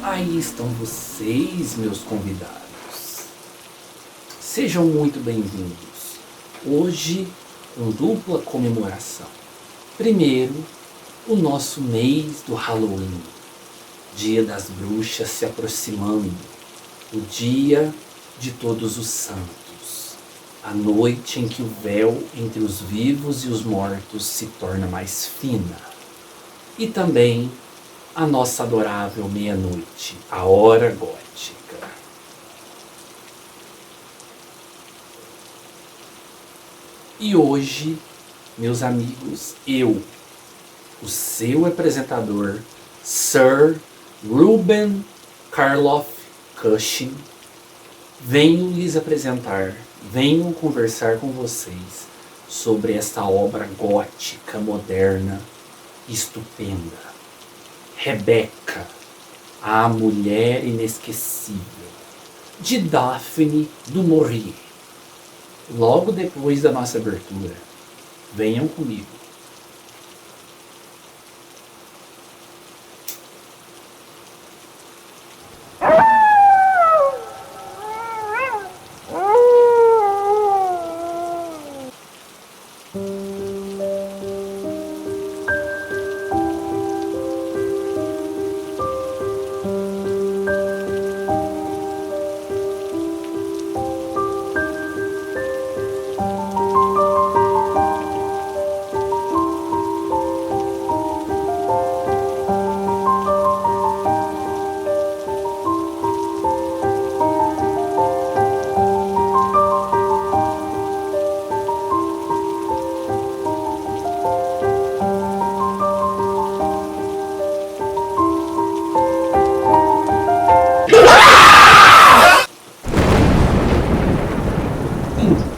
Aí estão vocês, meus convidados. Sejam muito bem-vindos. Hoje, com dupla comemoração. Primeiro, o nosso mês do Halloween. Dia das Bruxas se aproximando. O dia de Todos os Santos. A noite em que o véu entre os vivos e os mortos se torna mais fina. E também a nossa adorável meia-noite, a hora gótica. E hoje, meus amigos, eu, o seu apresentador, Sir Ruben Karloff Cushing, venho lhes apresentar, venho conversar com vocês sobre esta obra gótica, moderna, estupenda. Rebecca, a mulher inesquecível, de Daphne du Maurier. Logo depois da nossa abertura, venham comigo.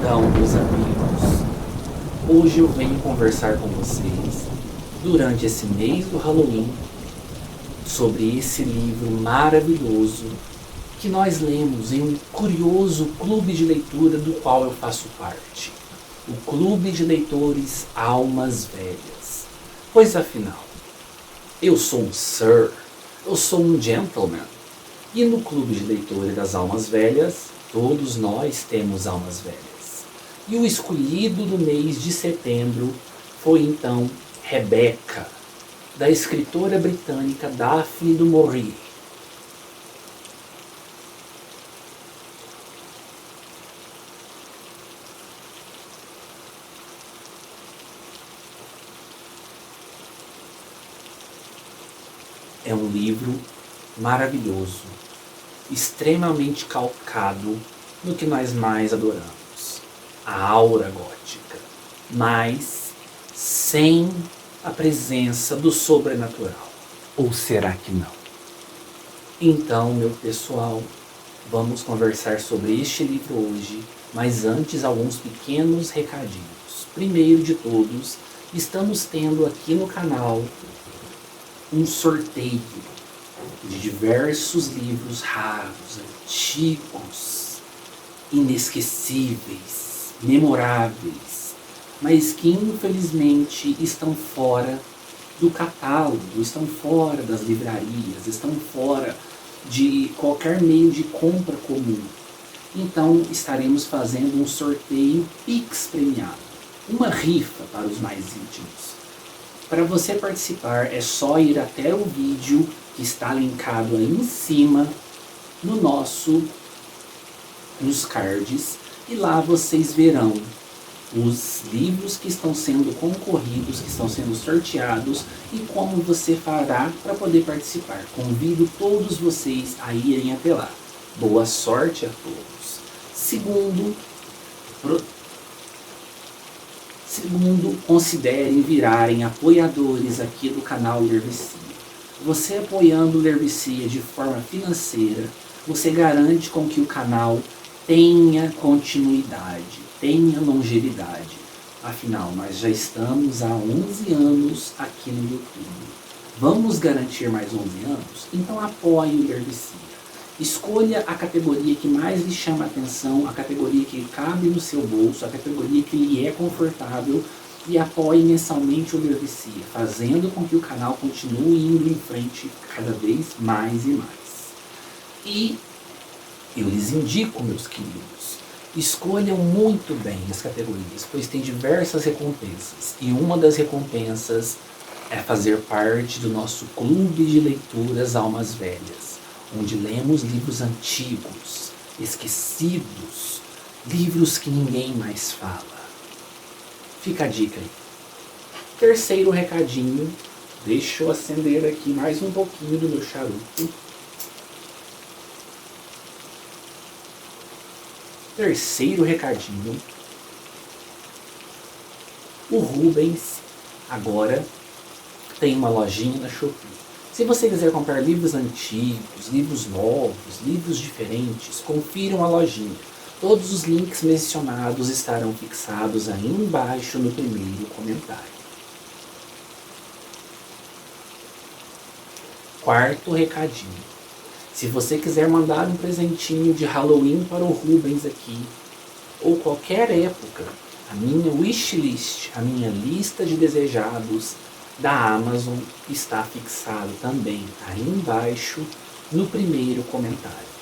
Então, meus amigos, hoje eu venho conversar com vocês durante esse mês do Halloween sobre esse livro maravilhoso que nós lemos em um curioso clube de leitura do qual eu faço parte, o Clube de Leitores Almas Velhas. Pois afinal, eu sou um Sir, eu sou um gentleman, e no Clube de Leitores das Almas Velhas, todos nós temos almas velhas. E o escolhido do mês de setembro foi então Rebecca, da escritora britânica Daphne du Maurier. É um livro maravilhoso, extremamente calcado no que nós mais adoramos, a aura gótica, mas sem a presença do sobrenatural. Ou será que não? Então, meu pessoal, vamos conversar sobre este livro hoje, mas antes alguns pequenos recadinhos. Primeiro de todos, estamos tendo aqui no canal um sorteio de diversos livros raros, antigos, inesquecíveis, memoráveis, mas que infelizmente estão fora do catálogo, estão fora das livrarias, estão fora de qualquer meio de compra comum. Então estaremos fazendo um sorteio Pix premiado, uma rifa para os mais íntimos. Para você participar é só ir até o vídeo que está linkado aí em cima nos cards, e lá vocês verão os livros que estão sendo concorridos, que estão sendo sorteados e como você fará para poder participar. Convido todos vocês a irem até lá. Boa sorte a todos. Segundo, considerem virarem apoiadores aqui do canal Lervicia. Você apoiando o Lervicia de forma financeira, você garante com que o canal tenha continuidade, tenha longevidade. Afinal, nós já estamos há 11 anos aqui no YouTube. Vamos garantir mais 11 anos? Então apoie o Lervicia. Escolha a categoria que mais lhe chama a atenção, a categoria que cabe no seu bolso, a categoria que lhe é confortável e apoie mensalmente o Lervicia, fazendo com que o canal continue indo em frente cada vez mais e mais. E eu lhes indico, meus queridos, escolham muito bem as categorias, pois tem diversas recompensas. E uma das recompensas é fazer parte do nosso clube de leituras Almas Velhas, onde lemos livros antigos, esquecidos, livros que ninguém mais fala. Fica a dica aí. Terceiro recadinho, deixa eu acender aqui mais um pouquinho do meu charuto. Terceiro recadinho, o Rubens agora tem uma lojinha na Shopee. Se você quiser comprar livros antigos, livros novos, livros diferentes, confiram a lojinha. Todos os links mencionados estarão fixados aí embaixo no primeiro comentário. Quarto recadinho. Se você quiser mandar um presentinho de Halloween para o Rubens aqui, ou qualquer época, a minha wishlist, a minha lista de desejados da Amazon está fixado também aí embaixo no primeiro comentário.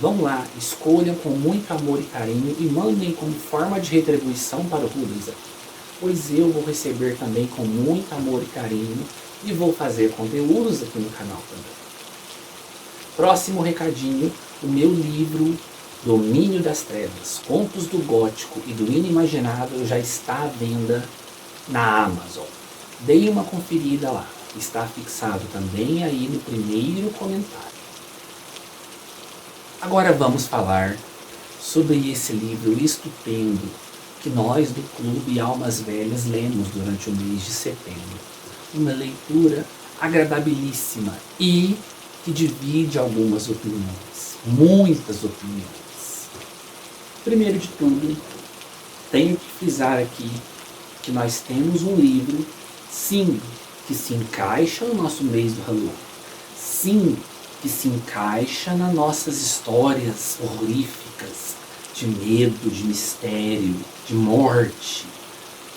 Vão lá, escolham com muito amor e carinho e mandem como forma de retribuição para o Rubens aqui, pois eu vou receber também com muito amor e carinho e vou fazer conteúdos aqui no canal também. Próximo recadinho, o meu livro Domínio das Trevas, Contos do Gótico e do Inimaginável já está à venda na Amazon. Dei uma conferida lá, está fixado também aí no primeiro comentário. Agora vamos falar sobre esse livro estupendo que nós do Clube Almas Velhas lemos durante o mês de setembro. Uma leitura agradabilíssima e que divide algumas opiniões, muitas opiniões. Primeiro de tudo, tenho que frisar aqui que nós temos um livro, sim, que se encaixa no nosso mês do Halloween, sim, que se encaixa nas nossas histórias horríficas, de medo, de mistério, de morte,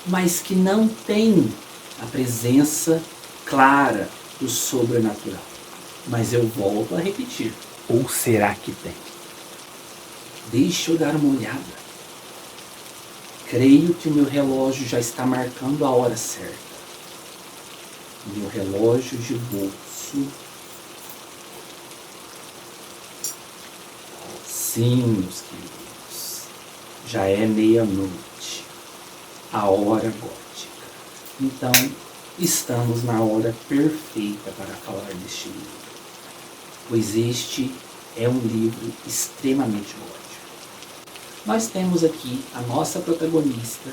mas que não tem a presença clara do sobrenatural. Mas eu volto a repetir, ou será que tem? Deixa eu dar uma olhada. Creio que o meu relógio já está marcando a hora certa. Meu relógio de bolso. Sim, meus queridos, já é meia-noite, a hora gótica. Então, estamos na hora perfeita para falar deste livro, pois este é um livro extremamente gótico. Nós temos aqui a nossa protagonista,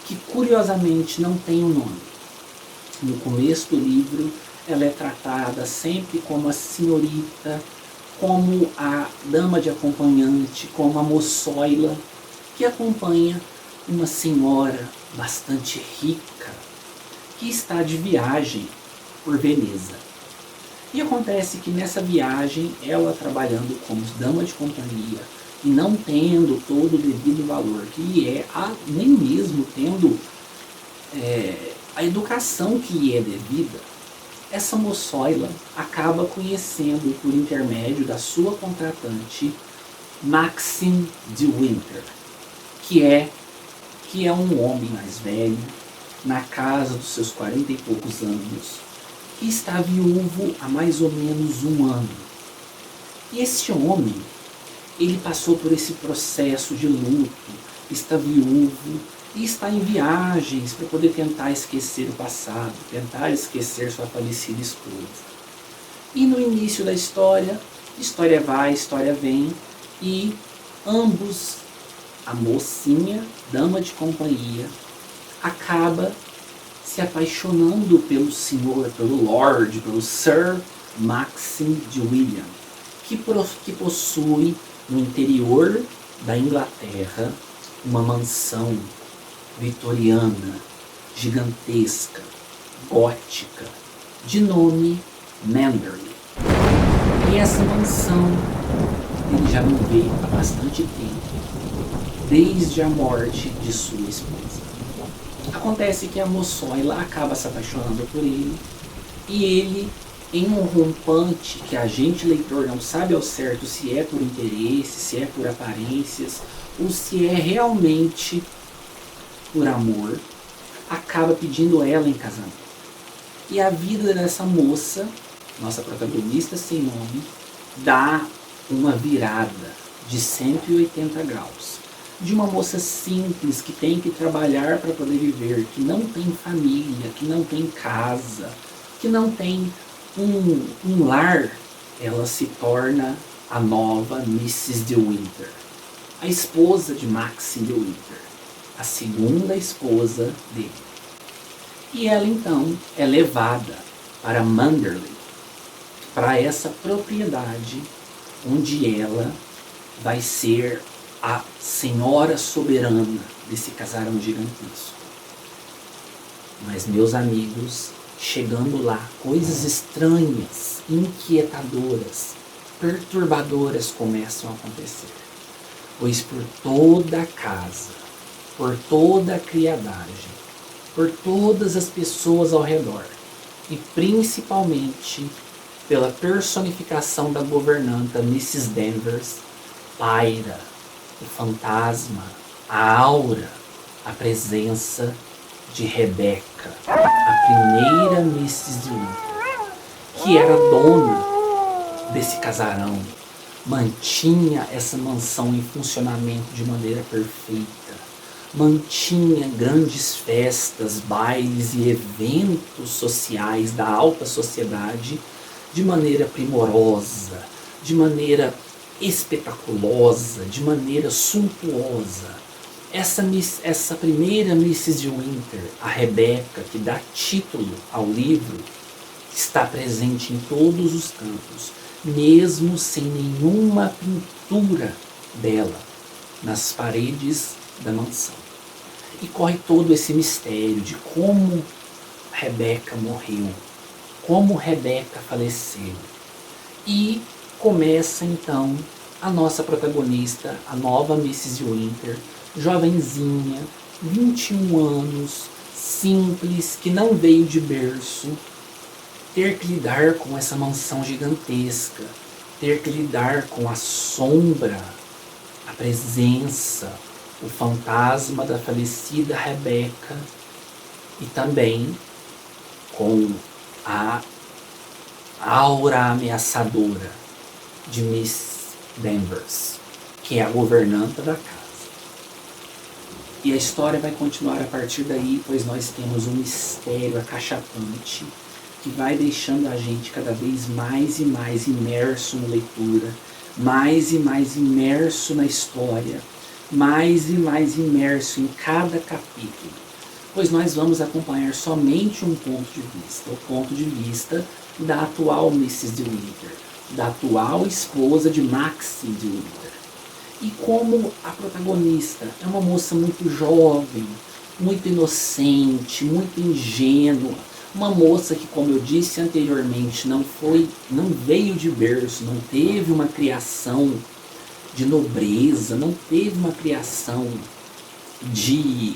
que curiosamente não tem um nome. No começo do livro, ela é tratada sempre como a senhorita, como a dama de acompanhante, como a moçoila, que acompanha uma senhora bastante rica, que está de viagem por Veneza. E acontece que nessa viagem, ela trabalhando como dama de companhia, e não tendo todo o devido valor que lhe é, nem mesmo tendo a educação que lhe é devida, essa moçoila acaba conhecendo por intermédio da sua contratante Maxim de Winter, que é um homem mais velho, na casa dos seus 40 e poucos anos, que está viúvo há mais ou menos um ano. E este homem, ele passou por esse processo de luto, está viúvo e está em viagens para poder tentar esquecer o passado, tentar esquecer sua falecida esposa. E no início da história vai, história vem, e ambos, a mocinha, dama de companhia, acaba se apaixonando pelo senhor, pelo Lord, pelo Sir Maxim de William, que possui no interior da Inglaterra uma mansão vitoriana, gigantesca, gótica, de nome Manderley. E essa mansão ele já não vê há bastante tempo, desde a morte de sua esposa. Acontece que a moçoila acaba se apaixonando por ele, e ele, em um rompante que a gente leitor não sabe ao certo se é por interesse, se é por aparências, ou se é realmente por amor, acaba pedindo ela em casamento. E a vida dessa moça, nossa protagonista sem nome, dá uma virada de 180 graus. De uma moça simples que tem que trabalhar para poder viver, que não tem família, que não tem casa, que não tem um lar, ela se torna a nova Mrs. de Winter, a esposa de Maxim de Winter, a segunda esposa dele. E ela então é levada para Manderley, para essa propriedade onde ela vai ser a senhora soberana desse casarão gigantesco. Mas, meus amigos, chegando lá, coisas estranhas, inquietadoras, perturbadoras começam a acontecer. Pois por toda a casa, por toda a criadagem, por todas as pessoas ao redor, e principalmente pela personificação da governanta Mrs. Danvers, paira o fantasma, a aura, a presença de Rebecca, a primeira Mrs. de Winter, que era dona desse casarão, mantinha essa mansão em funcionamento de maneira perfeita, mantinha grandes festas, bailes e eventos sociais da alta sociedade de maneira primorosa, de maneira espetaculosa, de maneira suntuosa. Essa primeira Mrs. de Winter, a Rebecca, que dá título ao livro, está presente em todos os cantos, mesmo sem nenhuma pintura dela nas paredes da mansão. E corre todo esse mistério de como Rebecca morreu, como Rebecca faleceu. E começa então a nossa protagonista, a nova Mrs. de Winter, jovenzinha, 21 anos, simples, que não veio de berço, ter que lidar com essa mansão gigantesca, ter que lidar com a sombra, a presença, o fantasma da falecida Rebecca, e também com a aura ameaçadora de Miss Danvers, que é a governanta da casa. E a história vai continuar a partir daí, pois nós temos um mistério acachapante que vai deixando a gente cada vez mais e mais imerso na leitura, mais e mais imerso na história, mais e mais imerso em cada capítulo, pois nós vamos acompanhar somente um ponto de vista, o ponto de vista da atual Mrs. de Winter, da atual esposa de Maxim de Winter. E como a protagonista é uma moça muito jovem, muito inocente, muito ingênua, uma moça que, como eu disse anteriormente, não veio de berço, não teve uma criação de nobreza, não teve uma criação de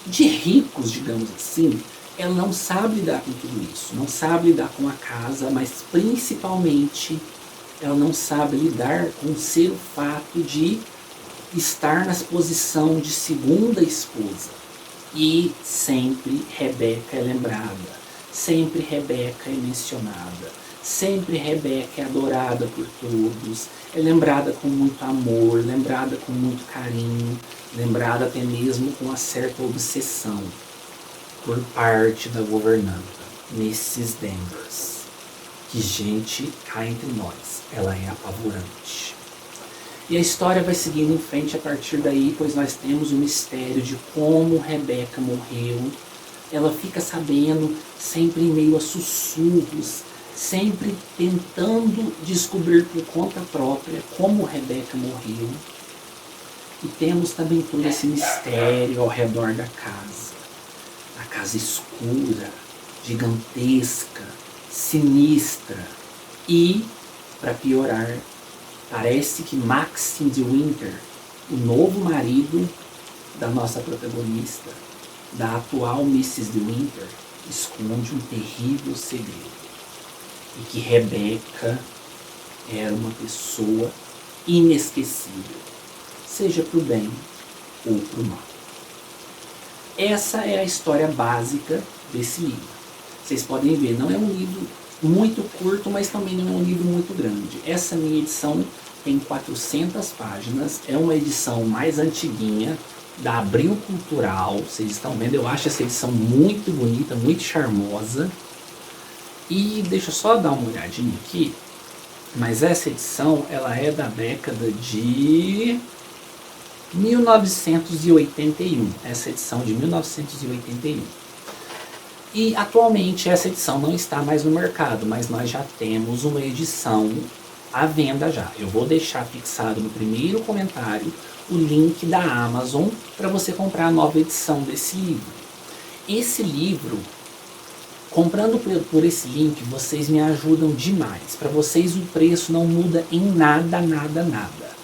ricos, digamos assim, ela não sabe lidar com tudo isso, não sabe lidar com a casa, mas principalmente ela não sabe lidar com ser o fato de estar na posição de segunda esposa. E sempre Rebecca é lembrada, sempre Rebecca é mencionada, sempre Rebecca é adorada por todos, é lembrada com muito amor, lembrada com muito carinho, lembrada até mesmo com uma certa obsessão por parte da governanta, Mrs. Danvers. Que, gente, cá entre nós, ela é apavorante. E a história vai seguindo em frente a partir daí, pois nós temos o mistério de como Rebecca morreu, ela fica sabendo, sempre em meio a sussurros, sempre tentando descobrir por conta própria como Rebeca morreu. E temos também todo esse mistério ao redor da casa. A casa escura, gigantesca, sinistra. E, para piorar, parece que Maxim de Winter, o novo marido da nossa protagonista, da atual Mrs. de Winter, esconde um terrível segredo. E que Rebeca era uma pessoa inesquecível, seja para o bem ou para o mal. Essa é a história básica desse livro. Vocês podem ver, não é um livro muito curto, mas também não é um livro muito grande. Essa minha edição tem 400 páginas, é uma edição mais antiguinha, da Abril Cultural. Vocês estão vendo, eu acho essa edição muito bonita, muito charmosa. E deixa eu só dar uma olhadinha aqui, mas essa edição, ela é da década de 1981, essa edição de 1981. E atualmente essa edição não está mais no mercado, mas nós já temos uma edição à venda já. Eu vou deixar fixado no primeiro comentário o link da Amazon para você comprar a nova edição desse livro. Esse livro, comprando por esse link, vocês me ajudam demais. Para vocês o preço não muda em nada, nada, nada.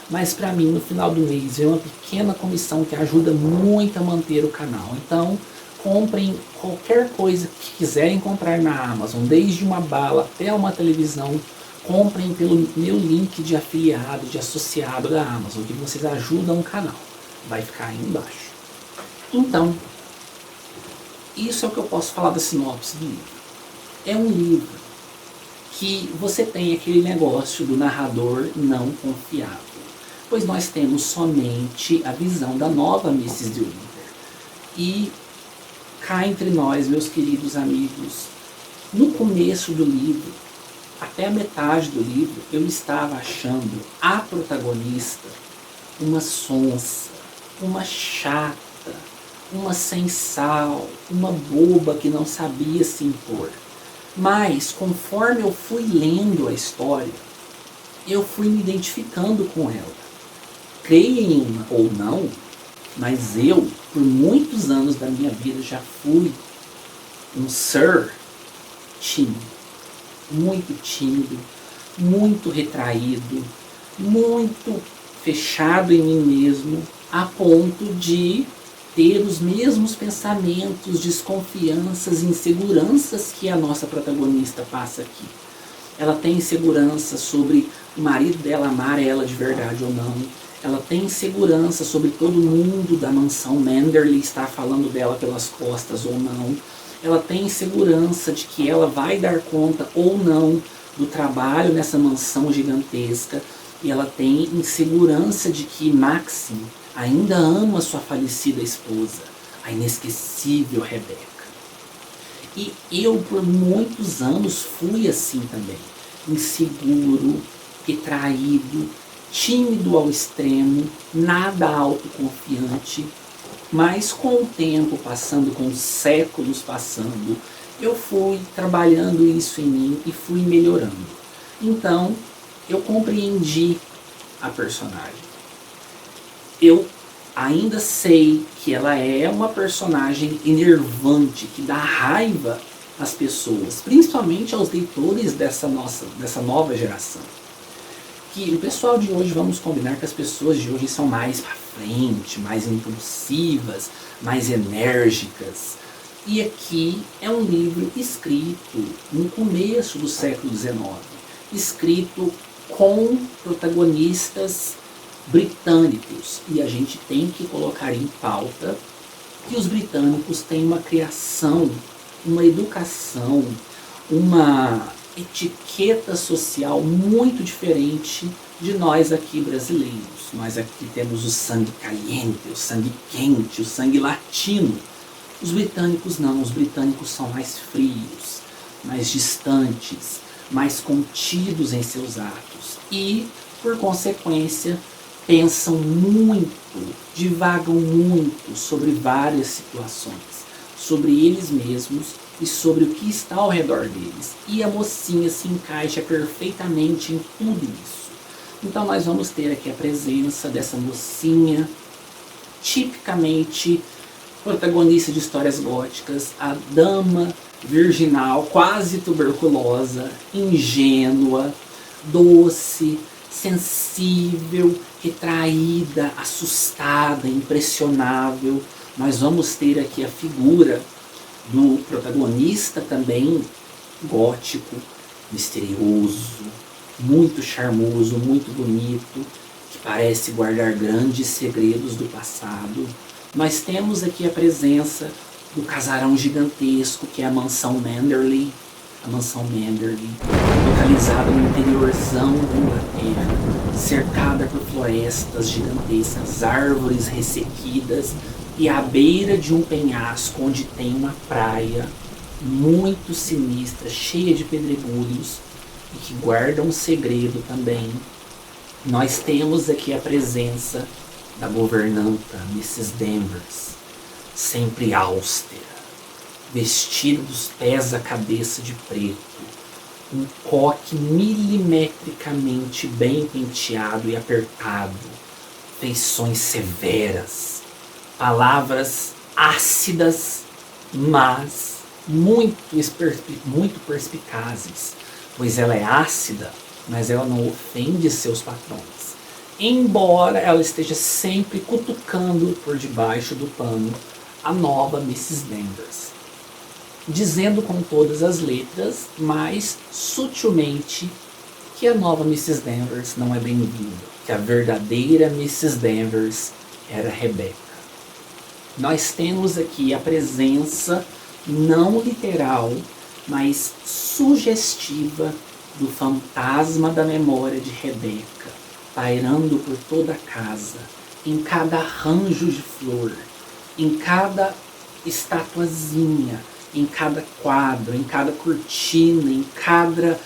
Mas para mim, no final do mês, é uma pequena comissão que ajuda muito a manter o canal. Então, comprem qualquer coisa que quiserem comprar na Amazon, desde uma bala até uma televisão. Comprem pelo meu link de afiliado, de associado da Amazon, que vocês ajudam o canal. Vai ficar aí embaixo. Então, isso é o que eu posso falar da sinopse do livro. É um livro que você tem aquele negócio do narrador não confiável, pois nós temos somente a visão da nova Mrs. de Winter. E cá entre nós, meus queridos amigos, no começo do livro, até a metade do livro, eu estava achando a protagonista uma sonsa, uma chata, uma sem sal, uma boba que não sabia se impor. Mas, conforme eu fui lendo a história, eu fui me identificando com ela. Creem ou não, mas eu, por muitos anos da minha vida, já fui um Sir tímido. Muito tímido, muito retraído, muito fechado em mim mesmo, a ponto de ter os mesmos pensamentos, desconfianças, inseguranças que a nossa protagonista passa aqui. Ela tem insegurança sobre o marido dela amar ela de verdade ou não. Ela tem insegurança sobre todo mundo da mansão Manderley estar falando dela pelas costas ou não. Ela tem insegurança de que ela vai dar conta ou não do trabalho nessa mansão gigantesca. E ela tem insegurança de que Maxim ainda ama sua falecida esposa, a inesquecível Rebeca. E eu, por muitos anos, fui assim também. Inseguro, retraído, tímido ao extremo, nada autoconfiante. Mas com o tempo passando, com os séculos passando, eu fui trabalhando isso em mim e fui melhorando. Então, eu compreendi a personagem. Eu ainda sei que ela é uma personagem enervante, que dá raiva às pessoas, principalmente aos leitores dessa nova geração. Que o pessoal de hoje, vamos combinar que as pessoas de hoje são mais para frente, mais impulsivas, mais enérgicas. E aqui é um livro escrito no começo do século XIX, escrito com protagonistas britânicos. E a gente tem que colocar em pauta que os britânicos têm uma criação, uma educação, uma etiqueta social muito diferente de nós aqui brasileiros. Nós aqui temos o sangue caliente, o sangue quente, o sangue latino. Os britânicos não, os britânicos são mais frios, mais distantes, mais contidos em seus atos e, por consequência, pensam muito, divagam muito sobre várias situações, sobre eles mesmos e sobre o que está ao redor deles. E a mocinha se encaixa perfeitamente em tudo isso. Então nós vamos ter aqui a presença dessa mocinha, tipicamente protagonista de histórias góticas, a dama virginal, quase tuberculosa, ingênua, doce, sensível, retraída, assustada, impressionável. Nós vamos ter aqui a figura do protagonista também gótico, misterioso, muito charmoso, muito bonito, que parece guardar grandes segredos do passado. Nós temos aqui a presença do casarão gigantesco, que é a mansão Manderley. A mansão Manderley, localizada no interiorzão da Inglaterra, cercada por florestas gigantescas, árvores ressequidas e à beira de um penhasco onde tem uma praia muito sinistra, cheia de pedregulhos e que guarda um segredo também. Nós temos aqui a presença da governanta Mrs. Danvers, sempre austera, vestida dos pés à cabeça de preto, um coque milimetricamente bem penteado e apertado, feições severas, palavras ácidas, mas muito perspicazes, pois ela é ácida, mas ela não ofende seus patrões. Embora ela esteja sempre cutucando por debaixo do pano a nova Mrs. Danvers, dizendo com todas as letras, mas sutilmente, que a nova Mrs. Danvers não é bem-vinda, que a verdadeira Mrs. Danvers era Rebecca. Nós temos aqui a presença não literal, mas sugestiva do fantasma da memória de Rebecca, pairando por toda a casa, em cada arranjo de flor, em cada estatuazinha, em cada quadro, em cada cortina, em cada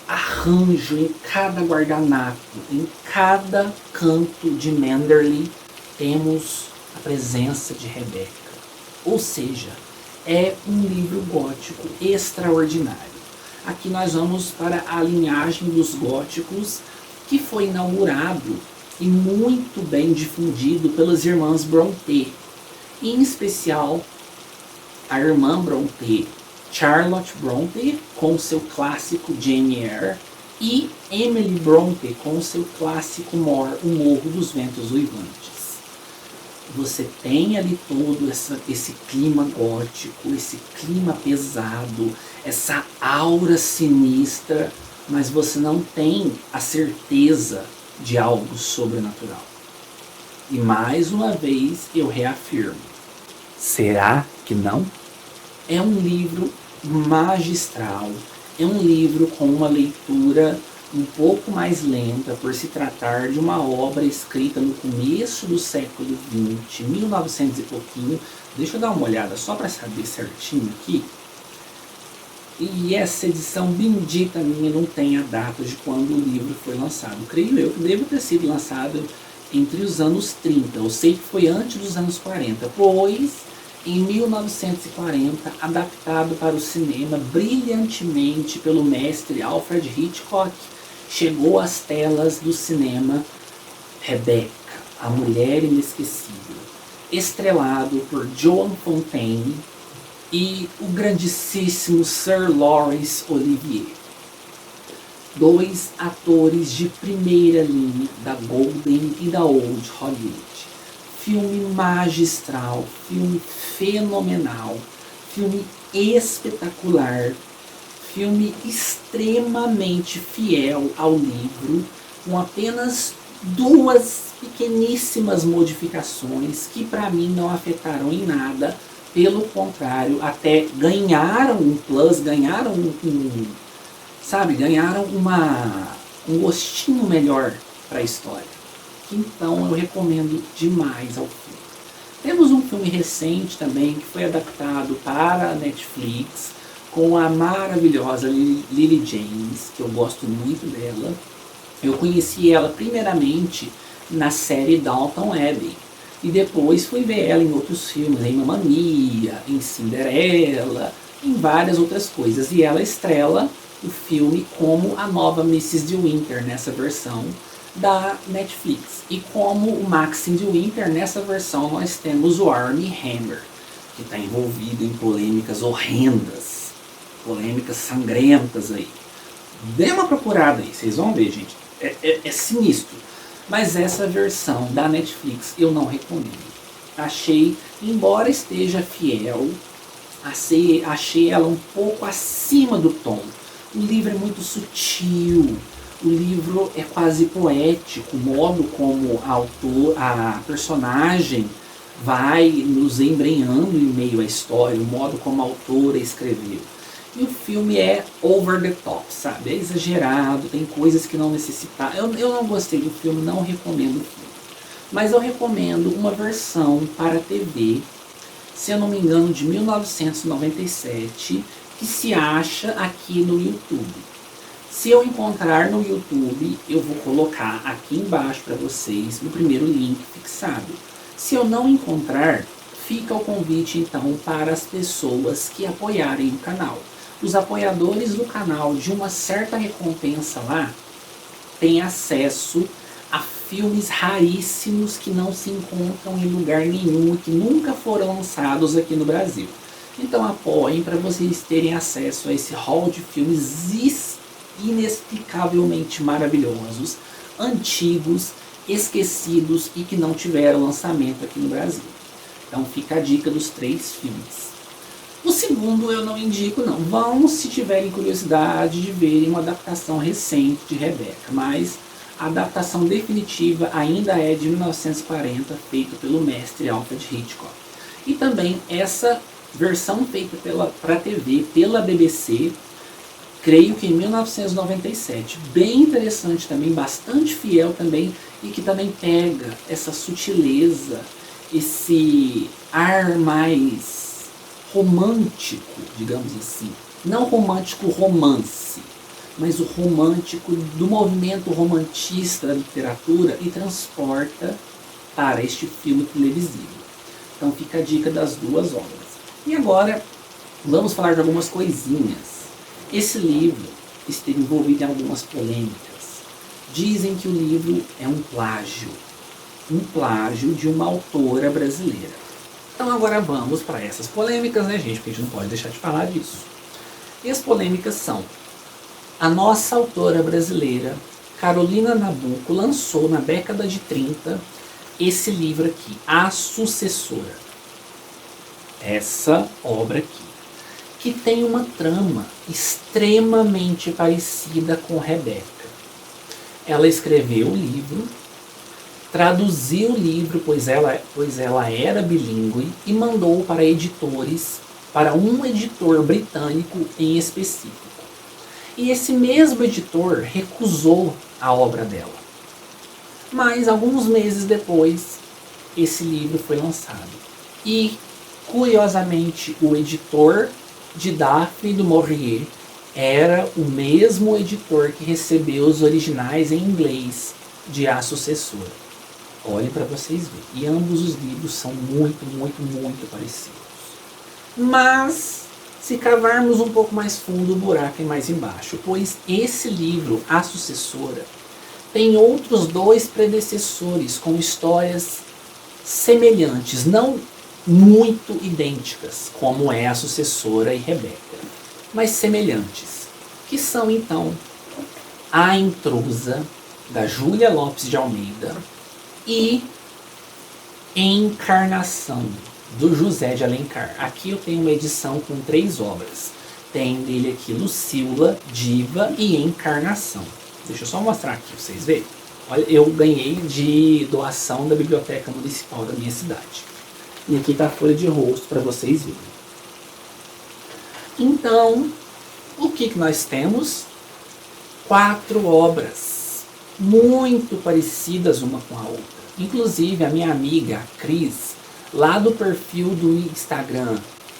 arranjo, em cada guardanapo, em cada canto de Manderley, temos a presença de Rebecca. Ou seja, é um livro gótico extraordinário. Aqui nós vamos para a linhagem dos góticos, que foi inaugurado e muito bem difundido pelas irmãs Brontë, em especial a irmã Brontë, Charlotte Brontë, com seu clássico Jane Eyre, e Emily Brontë, com seu clássico O Morro dos Ventos Uivantes. Você tem ali todo esse clima gótico, esse clima pesado, essa aura sinistra, mas você não tem a certeza de algo sobrenatural. E mais uma vez eu reafirmo, será que não? É um livro magistral, é um livro com uma leitura um pouco mais lenta, por se tratar de uma obra escrita no começo do século XX, 1900 e pouquinho. Deixa eu dar uma olhada só para saber certinho aqui. E essa edição bendita minha não tem a data de quando o livro foi lançado. Creio eu que deve ter sido lançado entre os anos 30. Eu sei que foi antes dos anos 40, pois em 1940, adaptado para o cinema brilhantemente pelo mestre Alfred Hitchcock, chegou às telas do cinema Rebecca, a Mulher Inesquecível, estrelado por Joan Fontaine e o grandíssimo Sir Laurence Olivier. Dois atores de primeira linha da Golden e da Old Hollywood. Filme magistral, filme fenomenal, filme espetacular, filme extremamente fiel ao livro, com apenas duas pequeníssimas modificações que para mim não afetaram em nada, pelo contrário, até ganharam um plus, ganharam ganharam um gostinho melhor para a história. Então eu recomendo demais ao filme. Temos um filme recente também que foi adaptado para a Netflix com a maravilhosa Lily James, que eu gosto muito dela. Eu conheci ela primeiramente na série Downton Abbey, E depois fui ver ela em outros filmes, em Mamma Mia, em Cinderela, em várias outras coisas. E ela estrela o filme como a nova Mrs. de Winter nessa versão da Netflix. E como o Maxine de Winter, nessa versão nós temos o Armie Hammer, que está envolvido em polêmicas horrendas, polêmicas sangrentas aí. Dê uma procurada aí, vocês vão ver, gente. É sinistro. Mas essa versão da Netflix eu não recomendo. Achei, embora esteja fiel, achei ela um pouco acima do tom. O livro é muito sutil, o livro é quase poético, o modo como a personagem vai nos embrenhando em meio à história, o modo como a autora escreveu. E o filme é over the top, sabe? É exagerado, tem coisas que não necessitam. Eu não gostei do filme, não recomendo o filme. Mas eu recomendo uma versão para a TV, se eu não me engano, de 1997, que se acha aqui no YouTube. Se eu encontrar no YouTube, eu vou colocar aqui embaixo para vocês no primeiro link fixado. Se eu não encontrar, fica o convite então para as pessoas que apoiarem o canal. Os apoiadores do canal, de uma certa recompensa lá, têm acesso a filmes raríssimos que não se encontram em lugar nenhum e que nunca foram lançados aqui no Brasil. Então apoiem para vocês terem acesso a esse hall de filmes inexplicavelmente maravilhosos, antigos, esquecidos e que não tiveram lançamento aqui no Brasil. Então fica a dica dos 3 filmes. O segundo eu não indico não. Vão se tiverem curiosidade de verem uma adaptação recente de Rebecca, mas a adaptação definitiva ainda é de 1940, feita pelo mestre Alfred Hitchcock. E também essa versão feita para TV pela BBC, creio que em 1997. Bem interessante também, bastante fiel também, e que também pega essa sutileza, esse ar mais romântico, digamos assim. Não romântico romance, mas o romântico do movimento romantista da literatura e transporta para este filme televisivo. Então fica a dica das 2 obras. E agora vamos falar de algumas coisinhas. Esse livro esteve envolvido em algumas polêmicas. Dizem que o livro é um plágio de uma autora brasileira. Então agora vamos para essas polêmicas, né, gente? Porque a gente não pode deixar de falar disso. E as polêmicas são: a nossa autora brasileira, Carolina Nabuco, lançou na década de 30 esse livro aqui, A Sucessora. Essa obra aqui, que tem uma trama extremamente parecida com Rebecca. Ela escreveu o livro, traduziu o livro, pois ela era bilíngue, e mandou para editores, para um editor britânico em específico. E esse mesmo editor recusou a obra dela. Mas alguns meses depois, esse livro foi lançado. E, curiosamente, o editor de Daphne du Maurier era o mesmo editor que recebeu os originais em inglês de A Sucessora. Olhem para vocês verem. E ambos os livros são muito, muito, muito parecidos. Mas, se cavarmos um pouco mais fundo, o buraco é mais embaixo. Pois esse livro, A Sucessora, tem outros 2 predecessores com histórias semelhantes, não muito idênticas, como é A Sucessora e Rebecca, mas semelhantes, que são então A Intrusa, da Júlia Lopes de Almeida, e Encarnação, do José de Alencar. Aqui eu tenho uma edição com 3 obras. Tem dele aqui Lucila, Diva e Encarnação. Deixa eu só mostrar aqui para vocês verem. Olha, eu ganhei de doação da Biblioteca Municipal da minha cidade. E aqui está a folha de rosto para vocês verem. Então, o que nós temos? 4 obras muito parecidas uma com a outra. Inclusive, a minha amiga, a Cris, lá do perfil do Instagram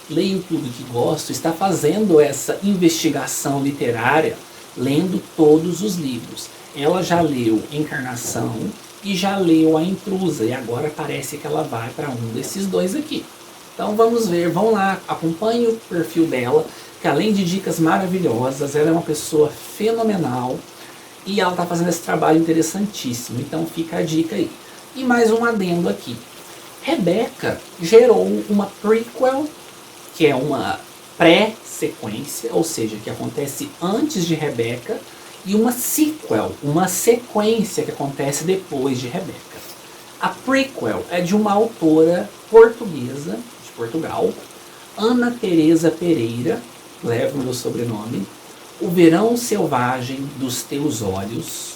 Leio Tudo Que Gosto, está fazendo essa investigação literária, lendo todos os livros. Ela já leu Encarnação, e já leu A Intrusa, e agora parece que ela vai para um desses dois aqui. Então vamos ver, vão lá, acompanhe o perfil dela, que além de dicas maravilhosas, ela é uma pessoa fenomenal e ela está fazendo esse trabalho interessantíssimo, então fica a dica aí. E mais um adendo aqui. Rebecca gerou uma prequel, que é uma pré-sequência, ou seja, que acontece antes de Rebecca, e uma sequel, uma sequência que acontece depois de Rebecca. A prequel é de uma autora portuguesa, de Portugal, Ana Teresa Pereira, leva o meu sobrenome, O Verão Selvagem dos Teus Olhos.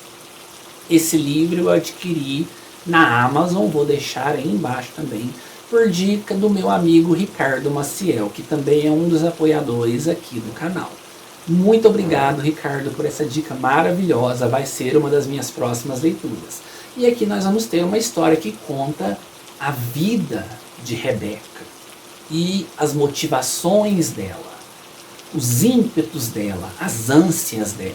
Esse livro eu adquiri na Amazon, vou deixar aí embaixo também, por dica do meu amigo Ricardo Maciel, que também é um dos apoiadores aqui do canal. Muito obrigado, Ricardo, por essa dica maravilhosa, vai ser uma das minhas próximas leituras. E aqui nós vamos ter uma história que conta a vida de Rebecca e as motivações dela, os ímpetos dela, as ânsias dela,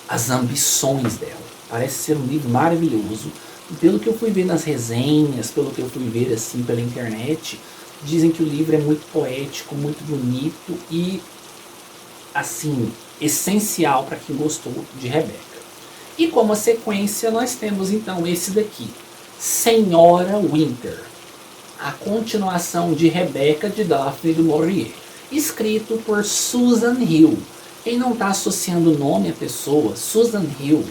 as ambições dela. Parece ser um livro maravilhoso. E pelo que eu fui ver nas resenhas, pelo que eu fui ver assim pela internet, dizem que o livro é muito poético, muito bonito e assim, essencial para quem gostou de Rebecca. E como sequência nós temos então esse daqui, Senhora Winter, a continuação de Rebecca de Daphne du Maurier, escrito por Susan Hill. Quem não está associando o nome à pessoa, Susan Hill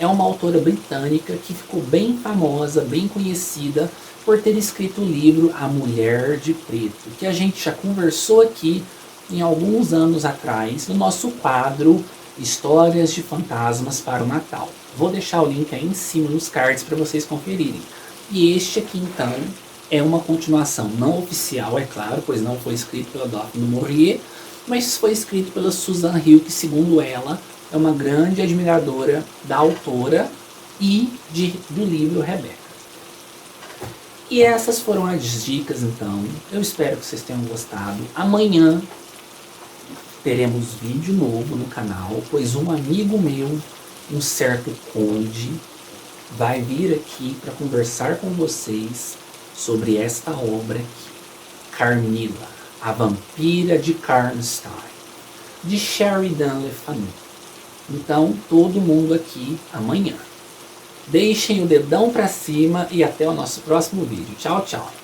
é uma autora britânica que ficou bem famosa, bem conhecida por ter escrito o livro A Mulher de Preto, que a gente já conversou aqui em alguns anos atrás no nosso quadro Histórias de Fantasmas para o Natal. Vou deixar o link aí em cima nos cards para vocês conferirem. E este aqui então é uma continuação não oficial, é claro, pois não foi escrito pela Daphne du Maurier, mas foi escrito pela Susan Hill, que segundo ela é uma grande admiradora da autora e do livro Rebecca. E essas foram as dicas então, eu espero que vocês tenham gostado. Amanhã teremos vídeo novo no canal, pois um amigo meu, um certo Conde, vai vir aqui para conversar com vocês sobre esta obra aqui, Carmilla, a Vampira de Karnstein, de Sheridan Le Fanu. Então, todo mundo aqui amanhã. Deixem o dedão para cima e até o nosso próximo vídeo. Tchau, tchau.